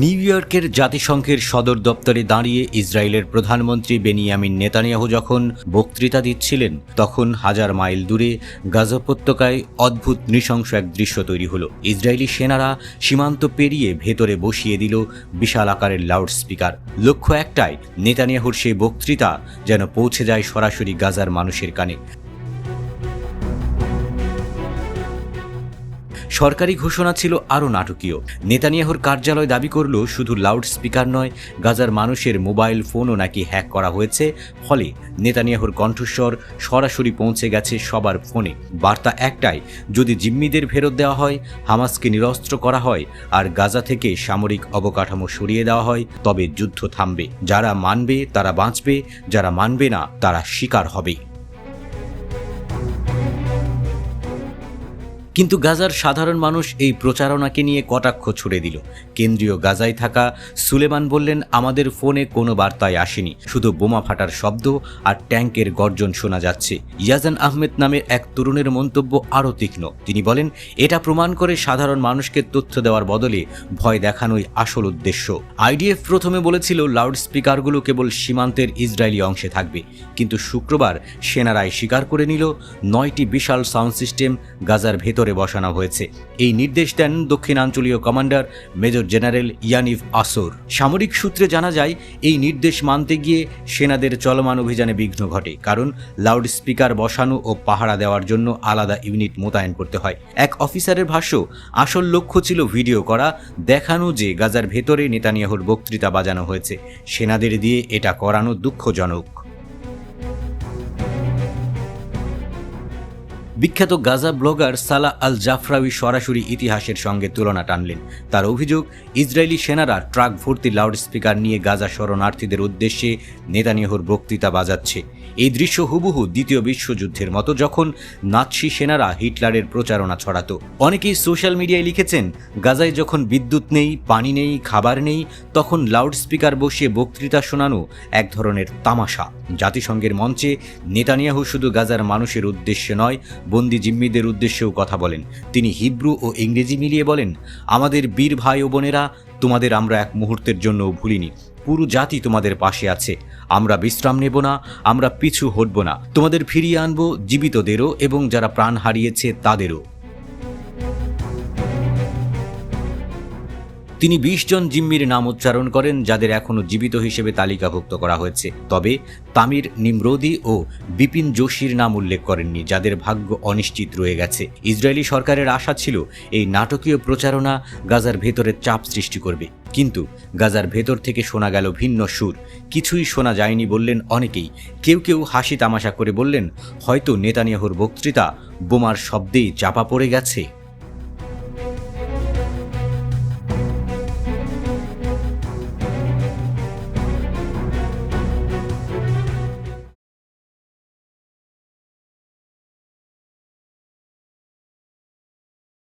New ইয়র্কের জাতিসংঘের সদর দপ্তরে দাঁড়িয়ে ইসরায়েলের প্রধানমন্ত্রী বেনিয়ামিন নেতানিয়াহু যখন বক্তৃতা দিচ্ছিলেন, তখন হাজার মাইল দূরে গাজা উপত্যকায় অদ্ভুত নৃশংস এক দৃশ্য তৈরি হলো। ইসরায়েলি সেনারা সীমান্ত পেরিয়ে ভেতরে বসিয়ে দিল বিশাল আকারের লাউড স্পিকার। লক্ষ্য একটাই, নেতানিয়াহুর সেই বক্তৃতা যেন পৌঁছে যায় সরাসরি গাজার মানুষের কানে। সরকারি ঘোষণা ছিল আরও নাটকীয়। নেতানিয়াহুর কার্যালয় দাবি করল শুধু লাউড স্পিকার নয়, গাজার মানুষের মোবাইল ফোনও নাকি হ্যাক করা হয়েছে। ফলে নেতানিয়াহুর কণ্ঠস্বর সরাসরি পৌঁছে গেছে সবার ফোনে। বার্তা একটাই, যদি জিম্মিদের ফেরত দেওয়া হয়, হামাসকে নিরস্ত্র করা হয় আর গাজা থেকে সামরিক অবকাঠামো সরিয়ে দেওয়া হয়, তবে যুদ্ধ থামবে। যারা মানবে তারা বাঁচবে, যারা মানবে না তারা শিকার হবে। কিন্তু গাজার সাধারণ মানুষ এই প্রচারণাকে নিয়ে কটাক্ষ ছুড়ে দিল। কেন্দ্রীয় গাজায় থাকা সুলেমান বললেন, আমাদের ফোনে কোনো বার্তায় আসেনি, শুধু বোমা ফাটার শব্দ আর ট্যাঙ্কের গর্জন শোনা যাচ্ছে। ইয়াজান আহমেদ নামের এক তরুণের মন্তব্য আরও তীক্ষ্ণ। তিনি বলেন, এটা প্রমাণ করে সাধারণ মানুষকে তথ্য দেওয়ার বদলে ভয় দেখানোই আসল উদ্দেশ্য। আইডিএফ প্রথমে বলেছিল লাউড স্পিকারগুলো কেবল সীমান্তের ইসরায়েলি অংশে থাকবে, কিন্তু শুক্রবার সেনারাই স্বীকার করে নিল 9টি বিশাল সাউন্ড সিস্টেম গাজার ভেতরে বসানো হয়েছে। এই নির্দেশ দেন দক্ষিণাঞ্চলীয় কমান্ডার মেজর জেনারেল ইয়ানিভ আসর। সামরিক সূত্রে জানা যায়, এই নির্দেশ মানতে গিয়ে সেনাদের চলমান অভিযানে বিঘ্ন ঘটে, কারণ লাউড স্পিকার বসানো ও পাহারা দেওয়ার জন্য আলাদা ইউনিট মোতায়েন করতে হয়। এক অফিসারের ভাষ্য, আসল লক্ষ্য ছিল ভিডিও করা, দেখানো যে গাজার ভেতরে নেতানিয়াহুর বক্তৃতা বাজানো হয়েছে। সেনাদের দিয়ে এটা করানো দুঃখজনক। বিখ্যাত গাজা ব্লগার সালাহ আল জাফরাউই সরাসরি ইতিহাসের সঙ্গে তুলনা টানলেন। তার অভিযোগ, ইসরায়েলি সেনারা ট্রাক ভর্তি লাউড স্পিকার নিয়ে গাজা শরণার্থীদের উদ্দেশ্যে নেতানিয়াহুর বক্তৃতা বাজাচ্ছে। এই দৃশ্য হুবহু দ্বিতীয় বিশ্বযুদ্ধের মতো, যখন নাৎসি সেনারা হিটলারের প্রচারণা ছড়াতো। অনেকেই সোশ্যাল মিডিয়ায় লিখেছেন, গাজায় যখন বিদ্যুৎ নেই, পানি নেই, খাবার নেই, তখন লাউড স্পিকার বসিয়ে বক্তৃতা শোনানো এক ধরনের তামাশা। জাতিসংঘের মঞ্চে নেতানিয়াহু শুধু গাজার মানুষের উদ্দেশ্যে নয়, বন্দি জিম্মিদের উদ্দেশ্যেও কথা বলেন। তিনি হিব্রু ও ইংরেজি মিলিয়ে বলেন, আমাদের বীর ভাই ও বোনেরা, তোমাদের আমরা এক মুহূর্তের জন্যও ভুলিনি। পুরো জাতি তোমাদের পাশে আছে। আমরা বিশ্রাম নেব না, আমরা পিছু হটব না। তোমাদের ফিরিয়ে আনবো, জীবিতদেরও এবং যারা প্রাণ হারিয়েছে তাদেরও। তিনি 20 জন জিম্মির নাম উচ্চারণ করেন, যাদের এখনও জীবিত হিসেবে তালিকাভুক্ত করা হয়েছে। তবে তামির নিমরোদি ও বিপিন যোশীর নাম উল্লেখ করেননি, যাদের ভাগ্য অনিশ্চিত রয়ে গেছে। ইসরায়েলি সরকারের আশা ছিল এই নাটকীয় প্রচারণা গাজার ভেতরে চাপ সৃষ্টি করবে, কিন্তু গাজার ভেতর থেকে শোনা গেল ভিন্ন সুর। কিছুই শোনা যায়নি বললেন অনেকেই। কেউ কেউ হাসি তামাশা করে বললেন, হয়তো নেতানিয়াহুর বক্তৃতা বোমার শব্দেই চাপা পড়ে গেছে।